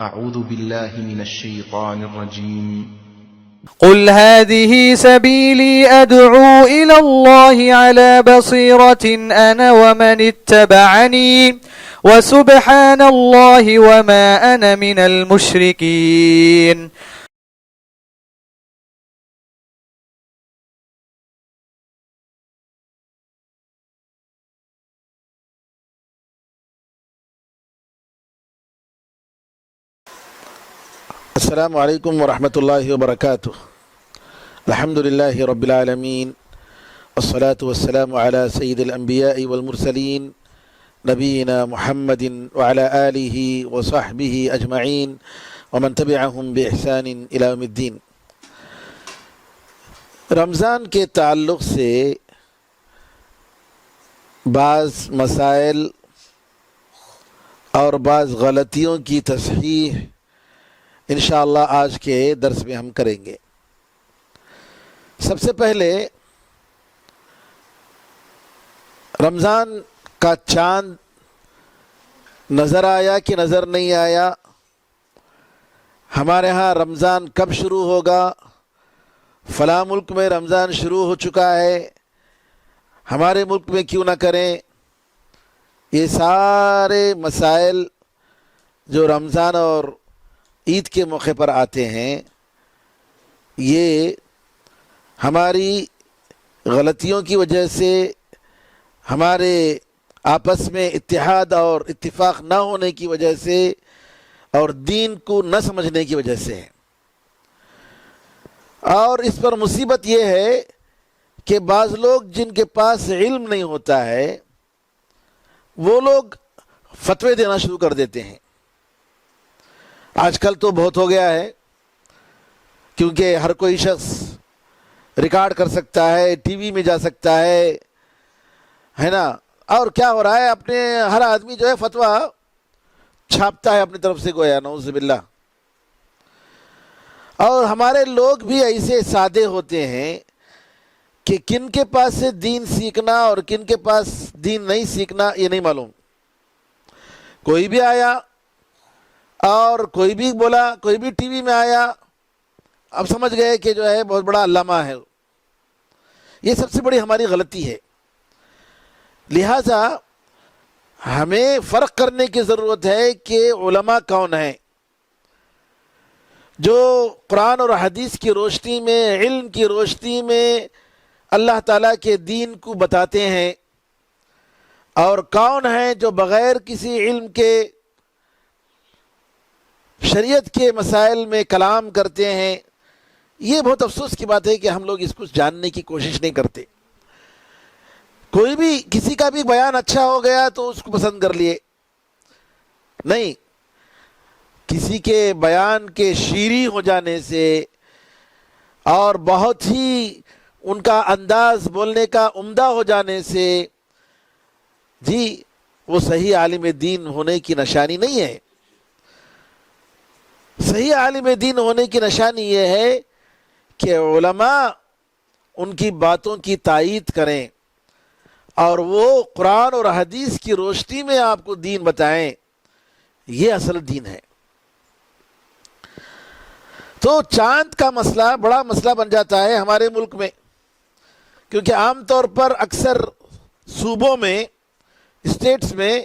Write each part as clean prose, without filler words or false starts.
أعوذ بالله من الشيطان الرجيم قل هذه سبيلي أدعو إلى الله على بصيرة أنا ومن اتبعني وسبحان الله وما أنا من المشركين. السلام علیکم ورحمۃ اللہ وبرکاتہ. الحمد للہ رب العالمین والصلاة والسلام علی سید الانبیاء والمرسلین نبینا محمد وعلی آلہ وصحبہ اجمعین ومن تبعہم بإحسان الی یوم الدین. رمضان کے تعلق سے بعض مسائل اور بعض غلطیوں کی تصحیح انشاءاللہ آج کے درس میں ہم کریں گے. سب سے پہلے رمضان کا چاند نظر آیا کہ نظر نہیں آیا؟ ہمارے ہاں رمضان کب شروع ہوگا؟ فلاں ملک میں رمضان شروع ہو چکا ہے، ہمارے ملک میں کیوں نہ کریں؟ یہ سارے مسائل جو رمضان اور عید کے موقع پر آتے ہیں، یہ ہماری غلطیوں کی وجہ سے، ہمارے آپس میں اتحاد اور اتفاق نہ ہونے کی وجہ سے اور دین کو نہ سمجھنے کی وجہ سے ہے. اور اس پر مصیبت یہ ہے کہ بعض لوگ جن کے پاس علم نہیں ہوتا ہے وہ لوگ فتوے دینا شروع کر دیتے ہیں. آج کل تو بہت ہو گیا ہے، کیونکہ ہر کوئی شخص ریکارڈ کر سکتا ہے، ٹی وی میں جا سکتا ہے نا. اور کیا ہو رہا ہے، اپنے ہر آدمی جو ہے فتویٰ چھاپتا ہے اپنی طرف سے، گویا نعوذ باللہ. اور ہمارے لوگ بھی ایسے سادے ہوتے ہیں کہ کن کے پاس سے دین سیکھنا اور کن کے پاس دین نہیں سیکھنا یہ نہیں معلوم. کوئی بھی آیا اور کوئی بھی بولا، کوئی بھی ٹی وی میں آیا، اب سمجھ گئے کہ جو ہے بہت بڑا علامہ ہے. یہ سب سے بڑی ہماری غلطی ہے. لہٰذا ہمیں فرق کرنے کی ضرورت ہے کہ علماء کون ہیں، جو قرآن اور حدیث کی روشنی میں، علم کی روشنی میں اللہ تعالیٰ کے دین کو بتاتے ہیں، اور کون ہیں جو بغیر کسی علم کے شریعت کے مسائل میں کلام کرتے ہیں. یہ بہت افسوس کی بات ہے کہ ہم لوگ اس کو جاننے کی کوشش نہیں کرتے. کوئی بھی کسی کا بھی بیان اچھا ہو گیا تو اس کو پسند کر لیے، نہیں. کسی کے بیان کے شیریں ہو جانے سے اور بہت ہی ان کا انداز بولنے کا عمدہ ہو جانے سے جی وہ صحیح عالم دین ہونے کی نشانی نہیں ہے. صحیح عالم دین ہونے کی نشانی یہ ہے کہ علماء ان کی باتوں کی تائید کریں اور وہ قرآن اور حدیث کی روشنی میں آپ کو دین بتائیں. یہ اصل دین ہے. تو چاند کا مسئلہ بڑا مسئلہ بن جاتا ہے ہمارے ملک میں، کیونکہ عام طور پر اکثر صوبوں میں، اسٹیٹس میں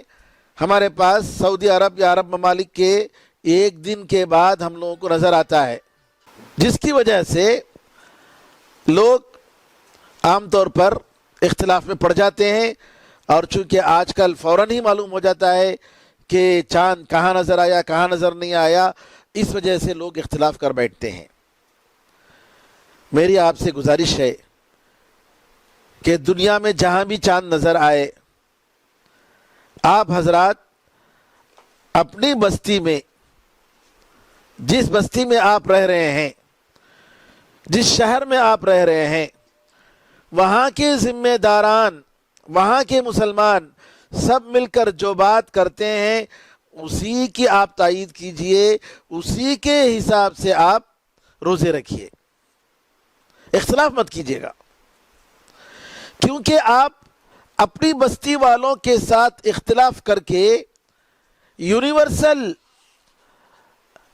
ہمارے پاس سعودی عرب یا عرب ممالک کے ایک دن کے بعد ہم لوگوں کو نظر آتا ہے، جس کی وجہ سے لوگ عام طور پر اختلاف میں پڑ جاتے ہیں. اور چونکہ آج کل فوراً ہی معلوم ہو جاتا ہے کہ چاند کہاں نظر آیا کہاں نظر نہیں آیا، اس وجہ سے لوگ اختلاف کر بیٹھتے ہیں. میری آپ سے گزارش ہے کہ دنیا میں جہاں بھی چاند نظر آئے، آپ حضرات اپنی بستی میں، جس بستی میں آپ رہ رہے ہیں، جس شہر میں آپ رہ رہے ہیں، وہاں کے ذمہ داران، وہاں کے مسلمان سب مل کر جو بات کرتے ہیں اسی کی آپ تائید کیجئے، اسی کے حساب سے آپ روزے رکھیے، اختلاف مت کیجیے گا. کیونکہ آپ اپنی بستی والوں کے ساتھ اختلاف کر کے یونیورسل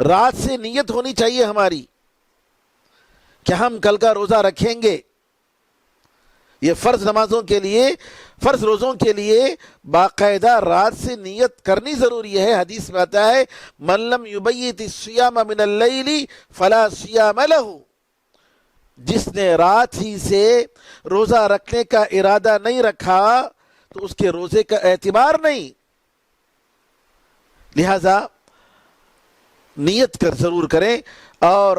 رات سے نیت ہونی چاہیے ہماری کہ ہم کل کا روزہ رکھیں گے. یہ فرض نمازوں کے لیے، فرض روزوں کے لیے باقاعدہ رات سے نیت کرنی ضروری ہے. حدیث میں آتا ہے من لم یبیت الصیام من اللیل فلا صیام لہ، جس نے رات ہی سے روزہ رکھنے کا ارادہ نہیں رکھا تو اس کے روزے کا اعتبار نہیں. لہذا نیت کر ضرور کریں. اور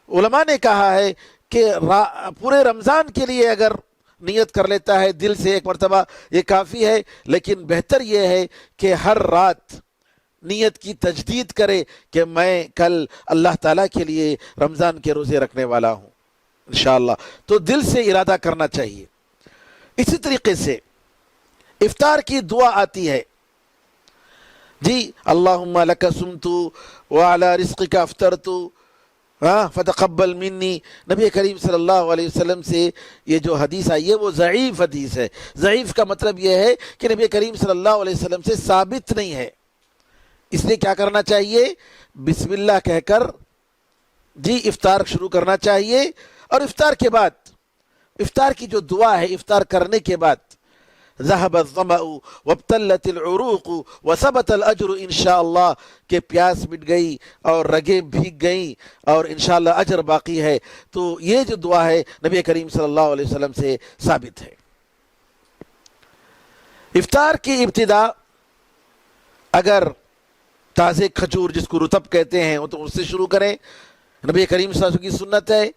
علماء نے کہا ہے کہ پورے رمضان کے لیے اگر نیت کر لیتا ہے دل سے ایک مرتبہ یہ کافی ہے، لیکن بہتر یہ ہے کہ ہر رات نیت کی تجدید کرے کہ میں کل اللہ تعالیٰ کے لیے رمضان کے روزے رکھنے والا ہوں انشاءاللہ. تو دل سے ارادہ کرنا چاہیے. اسی طریقے سے افطار کی دعا آتی ہے جی اللہم لک صمت وعلی رزقک افطرت فتقبل منی. نبی کریم صلی اللہ علیہ وسلم سے یہ جو حدیث آئی ہے وہ ضعیف حدیث ہے. ضعیف کا مطلب یہ ہے کہ نبی کریم صلی اللہ علیہ وسلم سے ثابت نہیں ہے. اس لیے کیا کرنا چاہیے؟ بسم اللہ کہہ کر جی افطار شروع کرنا چاہیے. اور افطار کے بعد، افطار کی جو دعا ہے افطار کرنے کے بعد، ذهب الظمأ وابتلت العروق وثبت الاجر انشاءاللہ، کہ پیاس مٹ گئی اور رگیں بھیگ گئیں اور انشاءاللہ اجر باقی ہے. تو یہ جو دعا ہے نبی کریم صلی اللہ علیہ وسلم سے ثابت ہے. افطار کی ابتدا اگر تازے کھجور جس کو رطب کہتے ہیں تو اس سے شروع کریں، نبی کریم صلی اللہ علیہ وسلم کی سنت ہے.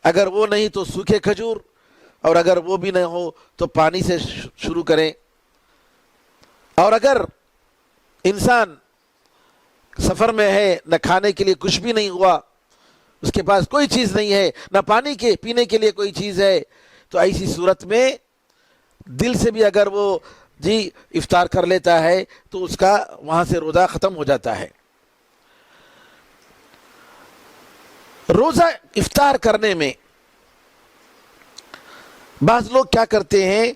اگر وہ نہیں تو سوکھے کھجور، اور اگر وہ بھی نہ ہو تو پانی سے شروع کریں. اور اگر انسان سفر میں ہے، نہ کھانے کے لیے کچھ بھی نہیں ہوا، اس کے پاس کوئی چیز نہیں ہے، نہ پانی کے پینے کے لیے کوئی چیز ہے، تو ایسی صورت میں دل سے بھی اگر وہ جی افطار کر لیتا ہے تو اس کا وہاں سے روزہ ختم ہو جاتا ہے. روزہ افطار کرنے میں بعض لوگ کیا کرتے ہیں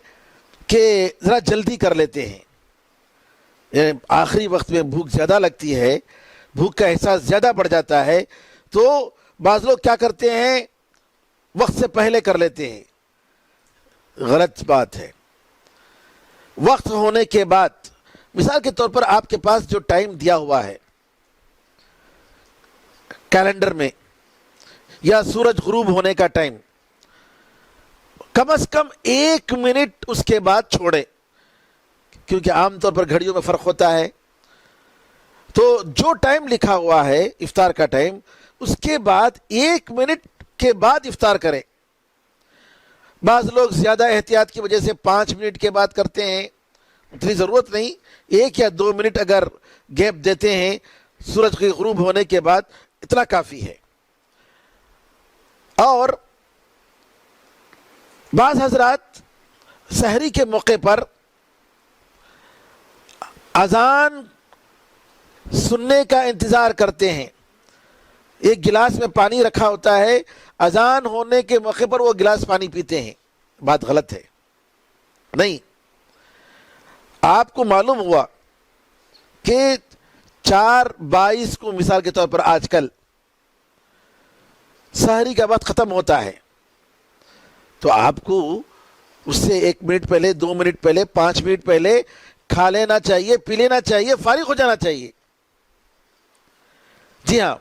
کہ ذرا جلدی کر لیتے ہیں، یعنی آخری وقت میں بھوک زیادہ لگتی ہے، بھوک کا احساس زیادہ بڑھ جاتا ہے، تو بعض لوگ کیا کرتے ہیں وقت سے پہلے کر لیتے ہیں. غلط بات ہے. وقت ہونے کے بعد، مثال کے طور پر آپ کے پاس جو ٹائم دیا ہوا ہے کیلنڈر میں، یا سورج غروب ہونے کا ٹائم، کم از کم 1 منٹ اس کے بعد چھوڑیں، کیونکہ عام طور پر گھڑیوں میں فرق ہوتا ہے. تو جو ٹائم لکھا ہوا ہے افطار کا ٹائم، اس کے بعد 1 منٹ کے بعد افطار کریں. بعض لوگ زیادہ احتیاط کی وجہ سے 5 منٹ کے بعد کرتے ہیں، اتنی ضرورت نہیں. 1 یا 2 منٹ اگر گیپ دیتے ہیں سورج کے غروب ہونے کے بعد، اتنا کافی ہے. اور بعض حضرات سحری کے موقع پر اذان سننے کا انتظار کرتے ہیں. ایک گلاس میں پانی رکھا ہوتا ہے، اذان ہونے کے موقع پر وہ گلاس پانی پیتے ہیں. بات غلط ہے. نہیں، آپ کو معلوم ہوا کہ 4:22 کو مثال کے طور پر آج کل سحری کا وقت ختم ہوتا ہے، تو آپ کو اس سے 1 منٹ پہلے، 2 منٹ پہلے، 5 منٹ پہلے کھا لینا چاہیے، پی لینا چاہیے، فارغ ہو جانا چاہیے. جی ہاں،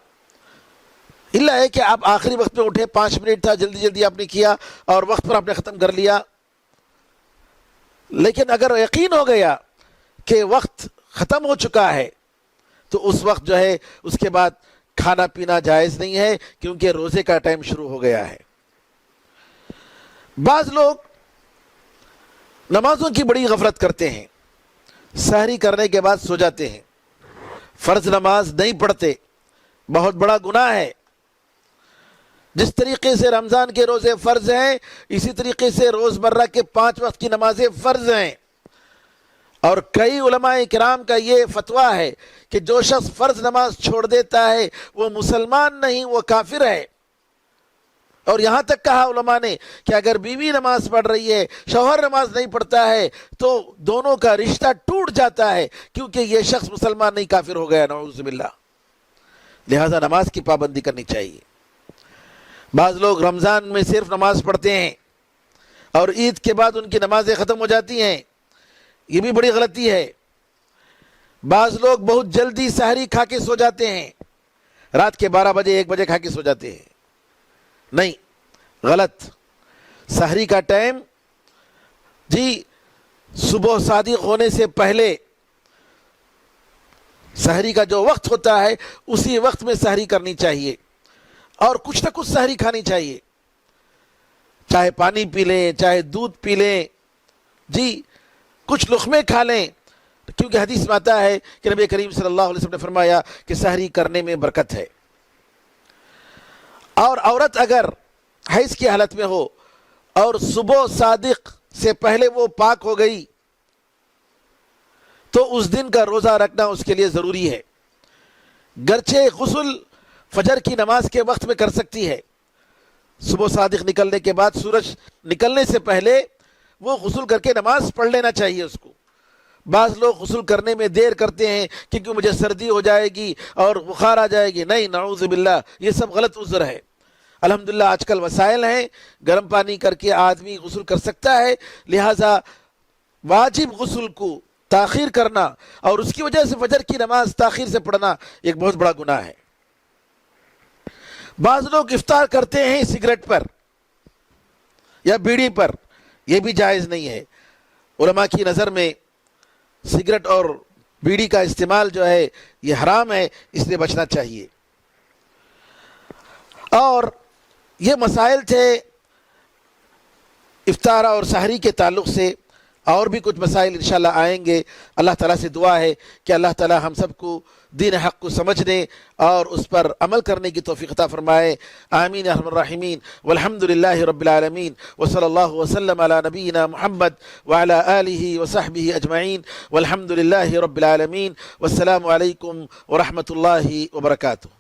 اللہ ہے کہ آپ آخری وقت میں اٹھے، 5 منٹ تھا، جلدی جلدی آپ نے کیا اور وقت پر آپ نے ختم کر لیا. لیکن اگر یقین ہو گیا کہ وقت ختم ہو چکا ہے تو اس وقت جو ہے اس کے بعد کھانا پینا جائز نہیں ہے، کیونکہ روزے کا ٹائم شروع ہو گیا ہے. بعض لوگ نمازوں کی بڑی غفلت کرتے ہیں، سحری کرنے کے بعد سو جاتے ہیں، فرض نماز نہیں پڑھتے. بہت بڑا گناہ ہے. جس طریقے سے رمضان کے روزے فرض ہیں، اسی طریقے سے روزمرہ کے 5 وقت کی نمازیں فرض ہیں. اور کئی علماء کرام کا یہ فتویٰ ہے کہ جو شخص فرض نماز چھوڑ دیتا ہے وہ مسلمان نہیں، وہ کافر ہے. اور یہاں تک کہا علماء نے کہ اگر بیوی نماز پڑھ رہی ہے، شوہر نماز نہیں پڑھتا ہے، تو دونوں کا رشتہ ٹوٹ جاتا ہے، کیونکہ یہ شخص مسلمان نہیں، کافر ہو گیا، نعوذ باللہ. لہذا نماز کی پابندی کرنی چاہیے. بعض لوگ رمضان میں صرف نماز پڑھتے ہیں اور عید کے بعد ان کی نمازیں ختم ہو جاتی ہیں، یہ بھی بڑی غلطی ہے. بعض لوگ بہت جلدی سحری کھا کے سو جاتے ہیں، رات کے 12 بجے 1 بجے کھا کے سو جاتے ہیں. نہیں، غلط. سحری کا ٹائم جی صبح صادق ہونے سے پہلے، سحری کا جو وقت ہوتا ہے اسی وقت میں سحری کرنی چاہیے اور کچھ نہ کچھ سحری کھانی چاہیے، چاہے پانی پی لیں، چاہے دودھ پی لیں، جی کچھ لقمے کھا لیں، کیونکہ حدیث میں آتا ہے کہ نبی کریم صلی اللہ علیہ وسلم نے فرمایا کہ سحری کرنے میں برکت ہے. اور عورت اگر حیض کی حالت میں ہو اور صبح صادق سے پہلے وہ پاک ہو گئی تو اس دن کا روزہ رکھنا اس کے لیے ضروری ہے. گرچہ غسل فجر کی نماز کے وقت میں کر سکتی ہے، صبح صادق نکلنے کے بعد سورج نکلنے سے پہلے وہ غسل کر کے نماز پڑھ لینا چاہیے اس کو. بعض لوگ غسل کرنے میں دیر کرتے ہیں کیونکہ مجھے سردی ہو جائے گی اور بخار آ جائے گی. نہیں، نعوذ باللہ، یہ سب غلط عذر ہے. الحمدللہ آج کل وسائل ہیں، گرم پانی کر کے آدمی غسل کر سکتا ہے. لہٰذا واجب غسل کو تاخیر کرنا اور اس کی وجہ سے فجر کی نماز تاخیر سے پڑھنا ایک بہت بڑا گناہ ہے. بعض لوگ افطار کرتے ہیں سگریٹ پر یا بیڑی پر، یہ بھی جائز نہیں ہے. علماء کی نظر میں سگریٹ اور بیڑی کا استعمال جو ہے یہ حرام ہے، اس لیے بچنا چاہیے. اور یہ مسائل تھے افطار اور سحری کے تعلق سے، اور بھی کچھ مسائل انشاءاللہ آئیں گے. اللہ تعالیٰ سے دعا ہے کہ اللہ تعالیٰ ہم سب کو دین حق کو سمجھنے اور اس پر عمل کرنے کی توفیق عطا فرمائے. آمین یا ارحم الراحمین. والحمدللہ رب العالمین، وصلی اللہ وسلم علی نبینا محمد وعلی آلہ وصحبہ اجمعین، والحمدللہ رب العالمین. والسلام علیکم ورحمۃ اللہ وبرکاتہ.